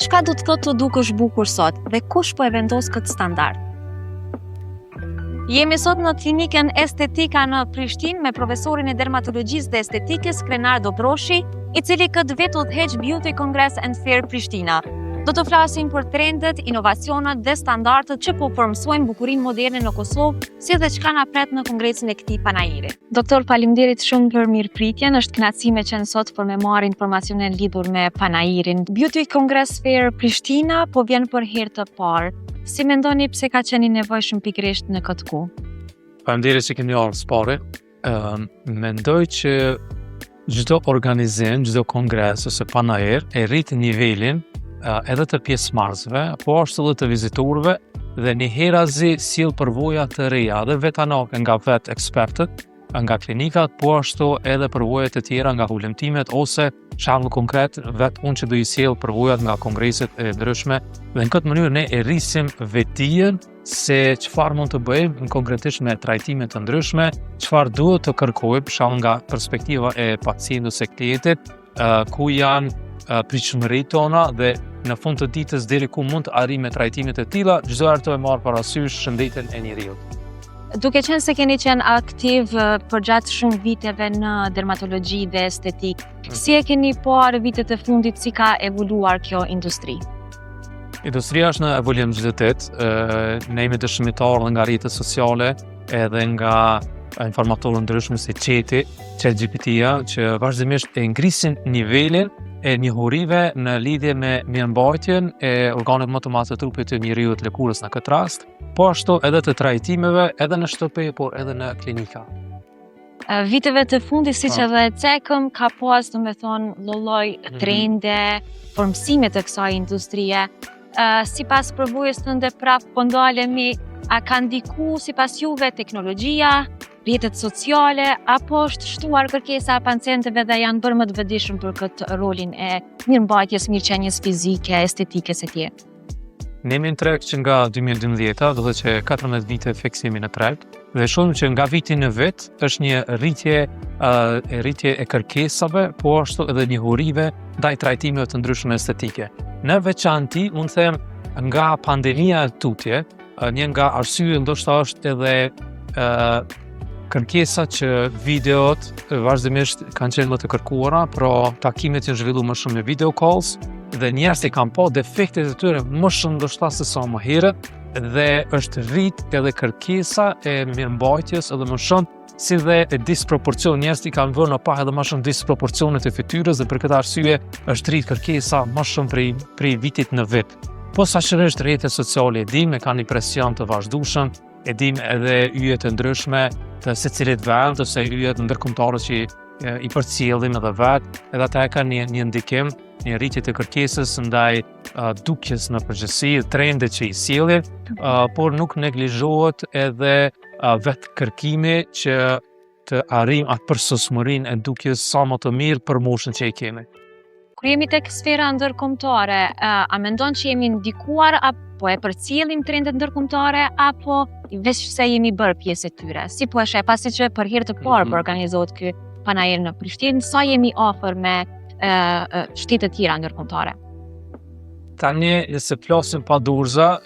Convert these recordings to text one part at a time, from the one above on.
Çka do të thotë të dukesh bukur sot dhe kush po e vendos këtë standard? Jemi sot në klinikën estetika në Prishtinë me profesorin e dermatologjisë dhe estetikës Krenar Dobroshi, i cili këtë vit udhëheq Beauty Congress and Fair Prishtina. Do të flasim për trendet, inovacionet dhe standardet që po përmsojnë bukurinë moderne në Kosovë, si dhe çka na pret në kongresin e këtij panajiri. Doktor, faleminderit shumë për mirëpritjen. Është kënaqësi me qenë sot për me marrë informacione lidhur me panajirin. Beauty Congress Fair Prishtina po vjen për herë të parë. Si mendoni pse ka qenë i nevojshëm pikërisht në këtë kohë? Faleminderit që keni ardhur spore. Mendoj që çdo organizim, çdo kongres ose panajir e rrit nivelin edhe të pjesëmarrësve, po ashtu edhe të vizitorëve dhe një herazi sjell përvoja të reja dhe vetanake nga vetë ekspertët, nga klinikat, po ashtu edhe përvoja të tjera nga hulumtimet ose shembull konkret vetë unë që do i sjell përvojat nga kongreset e ndryshme dhe në këtë mënyrë ne e rrisim vetdijen se çfarë mund të bëjmë konkretisht me trajtime të ndryshme, çfarë duhet të kërkojmë për shembull nga perspektiva e pacientit ose klientit, ku janë pritshmëritë tona dhe në fund të ditës deri ku mund të arrijmë trajtimet e tilla, çdo herë të marr parasysh shëndetin e njeriu. Duke qenë se keni qenë aktiv përgjatë shumë viteve në dermatologji dhe estetik, si e keni parë vitet e fundit si ka evoluar kjo industri? Industria është në evoluim çdo ditë, ne jemi dëshmitar nga rrjetet sociale edhe nga informatorë ndryshme si ChatGPT-ja, që vazhdimisht e ngrisin nivelin e njohurive në lidhje me mirëmbajtjen e organeve më të madhe të trupit të njeriu të lëkurës në këtë rast, po ashtu edhe të trajtimeve edhe në shtëpi, por edhe në klinika. Viteve të fundit, siç edhe e cekëm, ka pas lloj trende, formësime të kësaj industrie. Sipas përvojës tënde prap po ndalemi, a ka ndiku sipas juve teknologjia, rrjetet sociale, apo është shtuar kërkesa e pacientëve dhe janë bërë më të vetëdijshëm për këtë rolin e mirëmbajtjes, mirëqenies fizike, estetikës e tjerë? Ne jemi në treg që nga 2012, do të që 14 vite fiksimi në treg, dhe shohim që nga viti në vit është një rritje e kërkesave, po ashtu edhe njohurive ndaj trajtimeve të ndryshme estetike. Në veçanti, mund të them, nga pandemia e tutje, një nga arsye ndoshta është edhe kërkesa që videot vazhdimisht kanë qenë më të kërkuara, pra takimet janë zhvilluar më shumë me video calls dhe njerëzit kanë pa defektet e tyre më shumë ndoshta se sa më herët dhe është rrit edhe kërkesa e mirëmbajtjes edhe më shumë si dhe e disproporcion. Njerëzit kanë vënë pa edhe më shumë disproporcionet e fytyrës dhe për këtë arsye është rrit kërkesa më shumë prej vitit në vit. Po saqërisht rrjetet sociale e dim, kanë një presion të vazhdueshëm, e dim edhe yjet të ndryshme të secilit vend ose yjet ndërkombëtare që i përcjellim edhe vetë, edhe ata kanë një ndikim, një rritje të kërkesës ndaj dukjes në përgjithësi, trendet që i sjellin, por nuk neglizhohet edhe vetë kërkimi që të arrijmë atë përsosmërinë e dukjes sa më të mirë për moshën që i kemi. Kur jemi tek sfera ndërkombëtare, a mendon që jemi ndikuar apo e përcjellim trendet ndërkombëtare apo veç se jemi bërë pjesë e tyre? Si po e sheh pasi që për herë të parë po organizohet ky panajir në Prishtinë, sa jemi afër me shtete të tjera ndërkombëtare? Tani se flasim pa dorza,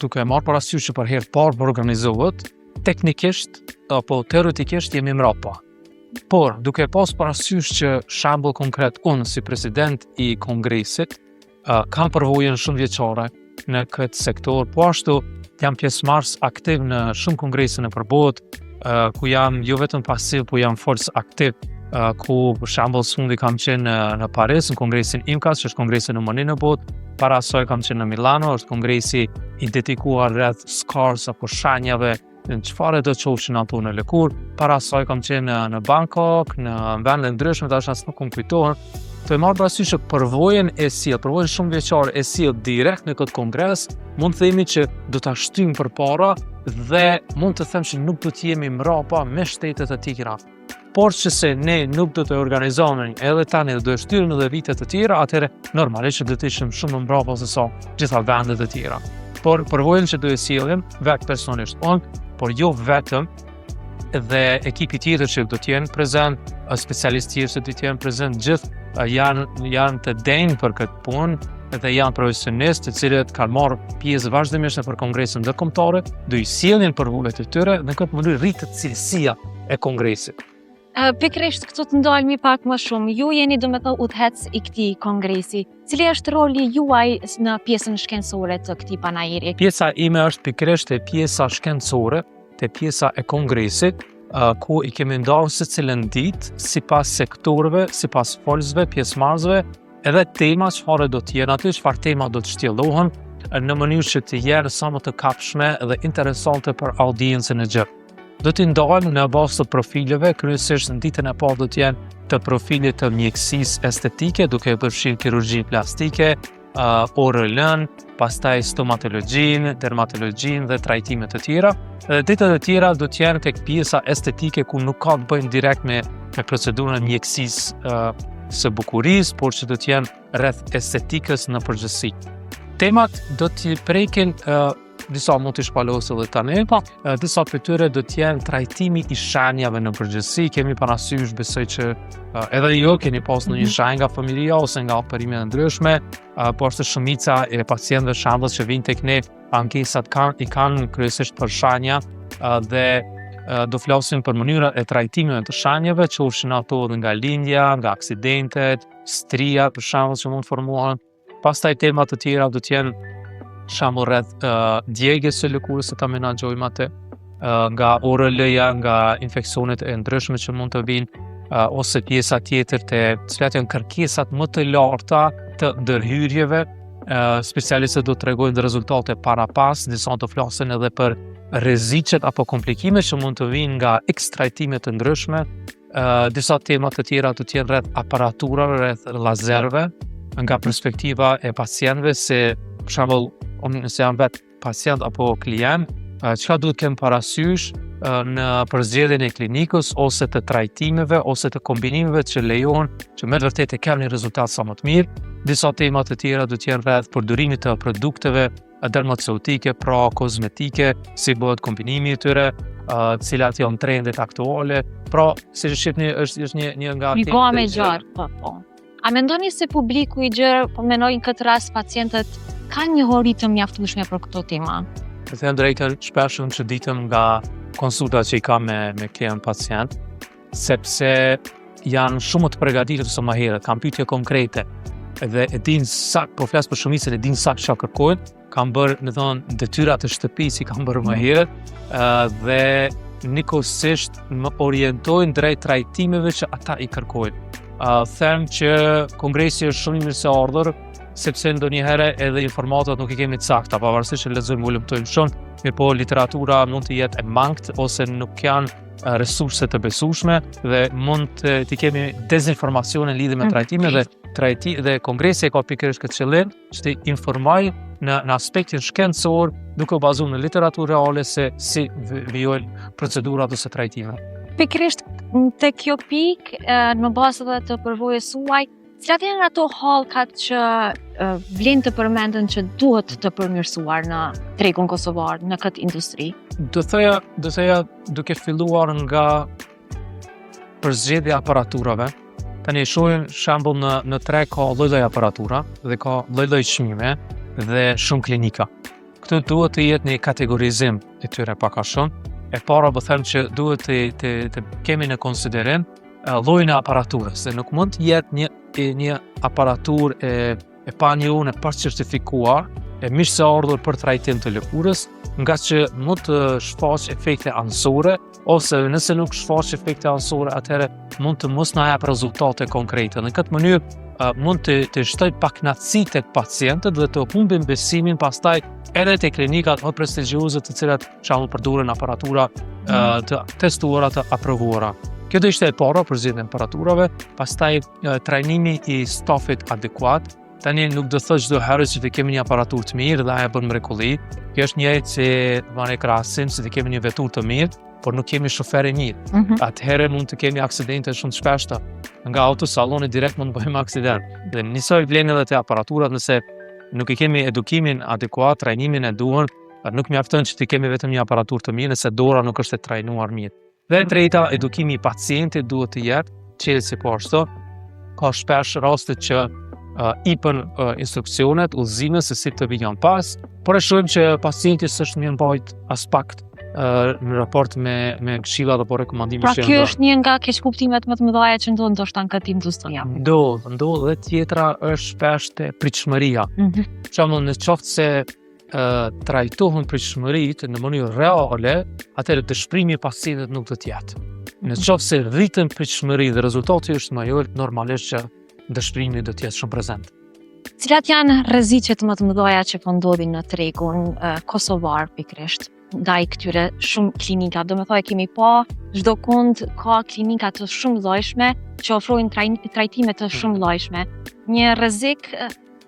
duke marrë parasysh që për herë të parë po organizohet, teknikisht apo teoretikisht jemi mbrapa. Por, duke pas parasysh që shembull konkret unë si president i kongresit kam përvojën shumë vjeçare në këtë sektor, po ashtu jam pjesëmarrës aktiv në shumë kongrese në përbotë, ku jam jo vetëm pasiv, po jam forcë aktiv, ku për shembull fundi kam qenë në Paris në kongresin IMCAS, që është kongresi numër 1 në botë, para asaj kam qenë në Milano, është kongresi i dedikuar rreth scars apo shenjave në çfarë do të qofshin ato në lëkurë. Para asaj kam qenë në Bangkok, në vende ndryshme, tash as nuk kujtohen. Të e marrë parasysh që përvojën shumë vjeçare e sjell direkt në këtë kongres, mund të themi që do ta shtym përpara dhe mund të them që nuk do të jemi mbrapa me shtetet e tjera. Por që se ne nuk do të organizojmë edhe tani dhe do të shtyrëm edhe vitet të tjera, atëherë normalisht do të ishim shumë mbrapa se sa gjitha vendet e tjera. Por përvojën që do e sjellim vetë personisht unë, por jo vetëm dhe ekipi tjetër që do të jenë prezent, specialistë tjerë që do të jenë prezent, gjithë janë të denjë për këtë punë, dhe janë profesionistë të cilët kanë marrë pjesë vazhdimisht në kongresën ndërkombëtare, do i sjellin përvojat e tyre dhe në këtë mënyrë rritet cilësia e kongresit. Pikërisht këtu të ndalmi pak më shumë, ju jeni domethënë udhëhec i këtij kongresi. Cili është roli juaj në pjesën shkencore të këtij panajiri? Pjesa ime është pikërisht e pjesa shkencore, te pjesa e kongresit, ku i kemi ndarë secilën ditë sipas sektorëve, sipas folësve, pjesëmarrësve, edhe tema çfarë do të jenë aty, çfarë tema do të shtjellohen në mënyrë që të jenë sa më të kapshme dhe interesante për audiencën e gjatë. Do t'i ndalë në bazë të profileve, kryesisht në ditën e parë do t'jenë të profilit të mjekësisë estetike, duke përfshirë kirurgji plastike, ORL-n, pastaj stomatologjin, dermatologjin dhe trajtimet të tjera. Ditët e tjera do t'jenë tek pjesa estetike ku nuk ka të bëjnë direkt me procedurën e mjekësisë së bukurisë, por që do t'jenë rreth estetikës në përgjithësi. Temat do t'i prekin disa mund t'i shpalosh edhe tani, disa për tyre do t'jenë trajtimi i shenjave në përgjithësi. Kemi parasysh, besoj që edhe jo keni pas në një shenjë nga familja ose nga operimet e ndryshme, por është shumica e pacientëve shembull që vinë tek ne, ankesat i kanë kryesisht për shenja dhe do flasim për mënyra e trajtimeve të shenjave, qofshin ato nga lindja, nga aksidentet, stria për shembull që mund të formohen. Pastaj tema të tjera do t'jenë shembull rreth djegjes së lëkurës se ta menaxhojmë atë, nga ORL-ja, nga infeksionet e ndryshme që mund të vinë, ose pjesa tjetër të cilat janë kërkesat më të larta të ndërhyrjeve. Specialistët do të tregojnë rezultate para pas, disa do flasin edhe për rreziqet apo komplikimet që mund të vinë nga trajtime të ndryshme. Disa tema të tjera do të jenë rreth aparaturave, rreth lazerëve, nga perspektiva e pacientëve, se për shembull nëse janë vetë pacient apo klient, çka duhet kem parasysh në përzgjedhjen e klinikës ose të trajtimeve ose të kombinimeve që lejohen që me vërtet të kenë një rezultat sa më të mirë. Disa tema të tjera do të jenë rreth përdorimit të produkteve dermaceutike, pra kozmetike, si bëhet kombinimi i tyre, cilat janë trendet aktuale. Pra, si shihni është një nga një kohë më gjatë, po. A mendoni se publiku i gjerë, mendojnë këtë rast pacientët kanë një hori të mjaftueshme për këto tema? Të them drejtën, shpesh unë çuditëm nga konsultat që i kam me klient pacient, sepse janë shumë të përgatitur se më herët, kanë pyetje konkrete dhe e din sa, po flas për shumicën, e din sa çka kërkojnë, kanë bërë, më thonë, detyrat e shtëpisë i kanë bërë më herët, dhe nikosisht më orientojnë drejt trajtimeve që ata i kërkojnë. Them që kongresi është shumë i mirëseardhur, sepse ndonjëherë edhe informatat nuk i kemi të sakta, pavarësisht që lexojmë ulëmtojmë shumë, mirëpo literatura mund të jetë e mangët ose nuk janë resurse të besueshme dhe mund të kemi dezinformacione në lidhje me trajtime dhe kongresi ka pikërisht këtë qëllim, që të informojë në aspektin shkencor, duke u bazuar në literaturë reale se si vijojnë procedurat ose trajtimet. Pikërisht te kjo pikë, në bazë të përvojës suaj, cilat janë ato hallkat që vlen të përmenden që duhet të përmirësuar në tregun kosovar, në këtë industri? Do thoya duke filluar nga përzgjedhja aparaturave. Tani shohim shembull në treg ka lloj-lloj aparatura dhe ka lloj-lloj çmime dhe shumë klinika. Këtu duhet të jetë një kategorizim i tyre pak a shumë. E para po them që duhet të kemi në konsiderim llojin e aparaturës, se nuk mund të jetë një aparaturë e panjohur, e pacertifikuar, e mirëseardhur për trajtim të lëkurës, nga që mund të shfaq efekte anësore, ose nëse nuk shfaq efekte anësore, atëherë mund të mos na jap rezultate konkrete. Në këtë mënyrë mund të shtoj pakënaqësi tek pacientët dhe të humbin besimin pastaj edhe te klinikat më prestigjioze të cilat shembull përdoren aparatura të testuara, të aprovuara. Kjo do ishte e para për zgjedhjen e aparaturave, pastaj trajnimi i stafit adekuat. Tani nuk do thotë çdo herë që të kemi një aparaturë të mirë dhe ajo bën mrekulli. Kjo është njëjtë si marrë krahasim se të kemi një vetur të mirë, por nuk kemi shofer i mirë. Atëherë mund të kemi aksidente shumë të shpeshta. Nga autosalloni direkt mund të bëjmë aksident. Dhe nisoj vlen edhe te aparaturat, nëse nuk i kemi edukimin adekuat, trajnimin e duhur, nuk mjafton që të kemi vetëm një aparaturë të mirë nëse dora nuk është e trajnuar mirë. Dhe e treta, edukimi i pacientit duhet të jetë, çelësi po ashtu. Ka shpesh raste që ipën instruksionet, udhëzime se si të vijon pas, por e shohim që pacienti s'është mirë mbajt as pak në raport me këshilla apo rekomandime Pra kjo është një nga keqkuptimet më të mëdha që ndodhin ndoshta në këtë industri. Ndodh dhe tjetra është shpesh te pritshmëria. Për shembull, në qoftë se trajtohen pritshmëritë në mënyrë reale, atëherë dëshpërimi i pacientit nuk do të jetë. Në qoftë se rritën pritshmëri dhe rezultati është më i ulët, normalisht që dëshpërimi do të jetë shumë prezent. Cilat janë rreziqet më të mëdha që po ndodhin në tregun kosovar pikërisht ndaj këtyre shumë klinika? Do me thoj, kemi pa çdo kund ka klinika të shumë llojshme që ofrojnë trajtime të shumë llojshme. Një rrezik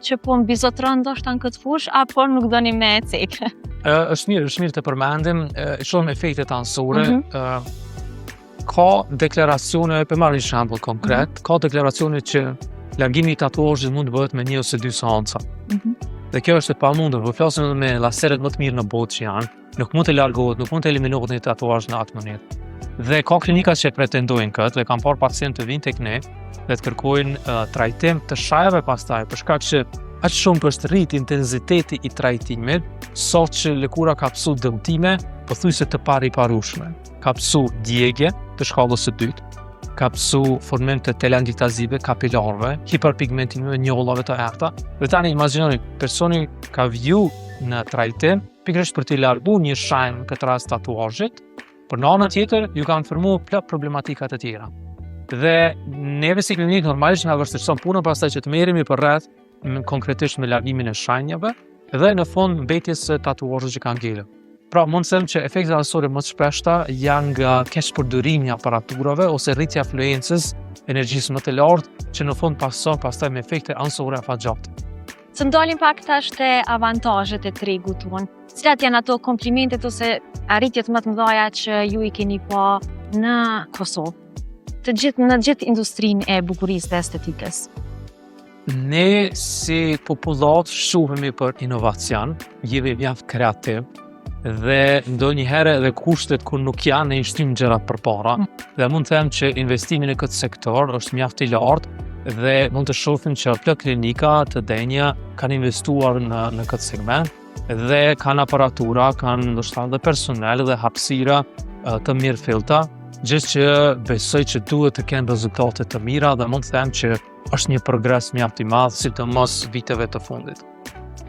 që po mbizotron ndoshta në këtë fushë apo nuk doni me cek? Është mirë të përmendim, shohim efektet anësore. Ka deklaracione, për marrë një shembull konkret, ka deklaracione që largimi i tatuazhit mund të bëhet me 1 ose 2 seanca. Dhe kjo është e pamundur, po flasim me laseret më të mirë në botë që janë, nuk mund të largohet, nuk mund të eliminohet një tatuazh në atë mënyrë. Dhe ka klinika që pretendojnë këtë, dhe kam parë pacientë të vinë tek ne dhe të kërkojnë trajtim të shajave pastaj, për shkak që aq shumë është rrit intensiteti i trajtimit, saqë lëkura ka psu dëmtime, pothuajse të pariparueshme. Ka psu djegje të shkallës së dytë, ka psu formim të telangiektazive, kapilarëve, hiperpigmentimeve, njollave të errta. Dhe tani imagjinoni, personi ka viju në trajtim pikërisht për të larguar një shenjë, në këtë rast tatuazhit, por në anën tjetër ju kanë formuar plot problematika të tjera. Dhe neve si klinikë normalisht na vështirëson punën pastaj që të merremi përreth konkretisht me largimin e shenjave dhe në fund mbetjes së tatuazhit që kanë ngelur. Pra, mund të them që efektet anësore më të shpeshta janë nga keqpërdorimi i aparaturave ose rritja e fluencës, energjisë më të lartë, që në fund pason pastaj me efekte anësore afatgjatë. Të ndalim pak tash te avantazhet e tregut tonë. Cilat janë ato komplimentet ose arritjet më të mëdha që ju i keni pa në Kosovë? Në gjithë industrinë e bukurisë dhe estetikës. Ne si popullat shohemi për inovacion, jemi mjaft kreativ, dhe ndonjëherë edhe kushtet kur nuk janë ne i shtym gjërat përpara. Dhe mund të them që investimi në këtë sektor është mjaft i lartë dhe mund të shohim që plot klinika të denja kanë investuar në këtë segment dhe kanë aparatura, kanë ndoshta edhe personel dhe hapësira të mirëfillta, gjë që besoj që duhet të kenë rezultate të mira dhe mund të them që është një progres mjaft i madh, sidomos viteve të fundit.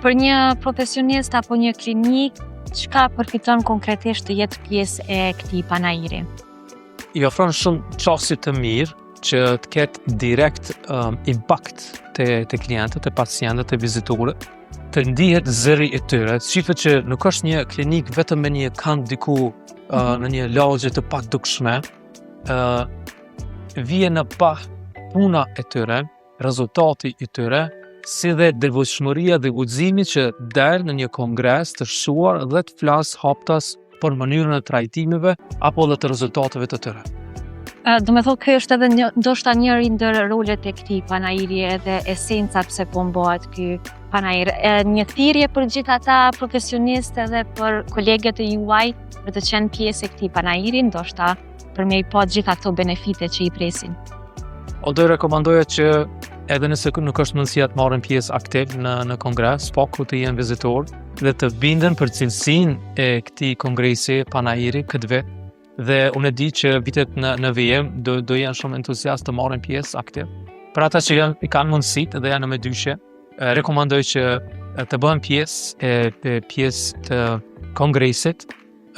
Për një profesionist apo një klinik, çka përfiton konkretisht të jetë pjesë e këtij panajiri? I ofron shumë çështje të mirë që të ketë direkt impakt te klientët, te pacientët, te vizitorët, të ndihet zëri i tyre. Shifet që nuk është një klinik vetëm me një kënd diku në një lagje të padukshme, vjen në pa puna e tyre, rezultati i tyre, si dhe devotshmëria dhe guximi që del në një kongres të shuar dhe të flas haptas për mënyrën e trajtimeve apo dhe të rezultateve të tyre. Do me thotë, kjo është edhe ndoshta njëri ndër rolet e këtij panajiri edhe esenca pse po bëhet ky panajir. Një thirrje për gjithë ata profesionistë edhe për kolegët e juaj për të qenë pjesë e këtij panajiri, ndoshta për me i pa gjithë ato benefite që i presin. Do i rekomandoja që edhe nëse nuk është mundësia të marrin pjesë aktiv në kongres, po ku të jenë vizitor dhe të binden për cilësinë e këtij kongresi panajiri këtë vit. Dhe unë e di që vitet në VM do janë shumë entuziastë të marrin pjesë aktiv. Për ata që kanë mundësitë dhe janë me dyshje, rekomandoj që të bëhen pjesë të kongresit.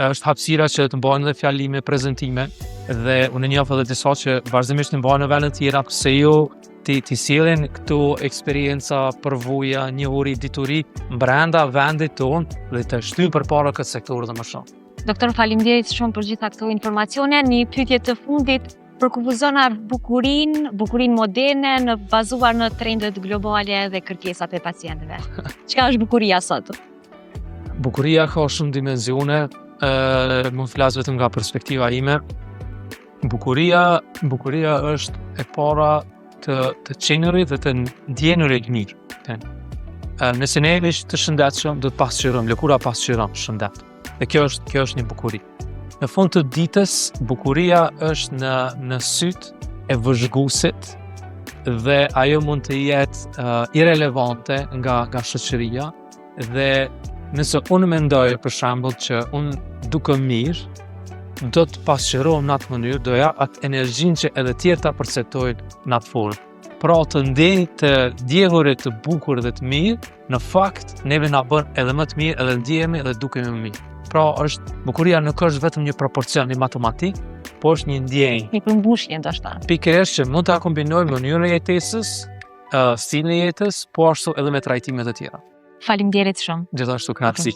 Është hapësira që të bëhen edhe fjalime, prezantime dhe unë e njoh edhe disa që vazhdimisht të bëhen në vende të tjera, pse jo ti sjellin këto eksperienca, përvoja, njohuri, dituri brenda vendit tonë dhe të shtyjnë përpara këtë sektor dhe më shumë. Doktor, faleminderit shumë për gjitha këto informacione. Një pyetje të fundit, përkufizona bukurinë moderne në bazuar në trendet globale dhe kërkesat e pacientëve. Çka është bukuria sot? Bukuria ka shumë dimensione, mund të flas vetëm nga perspektiva ime. Bukuria është e para të qenurit dhe të ndjenurit mirë. Nëse ne jemi të shëndetshëm, do të pasqyrojmë, lëkura pasqyron shëndet. Dhe kjo është një bukuri. Në fund të ditës, bukuria është në syt e vëzhguesit dhe ajo mund të jetë irelevante nga shoqëria dhe nëse unë mendoj për shembull që unë duke mirë do të pasqyrohem në atë mënyrë, do ja atë energjinë që edhe tjerë ta perceptojnë në atë formë. Pra të ndjenjë të djegurit të bukur dhe të mirë, në fakt neve na bën edhe më të mirë, edhe ndjehemi edhe dukemi më mirë. Pra bukuria nuk është vetëm një proporcion, një matematik, po është një ndjenjë. Një përmbushje ndoshta. Pikërisht që mund ta kombinojmë mënyrën e jetesës, stilin e jetës, po ashtu edhe me trajtimet e tjera. Faleminderit shumë. Gjithashtu kënaqësi.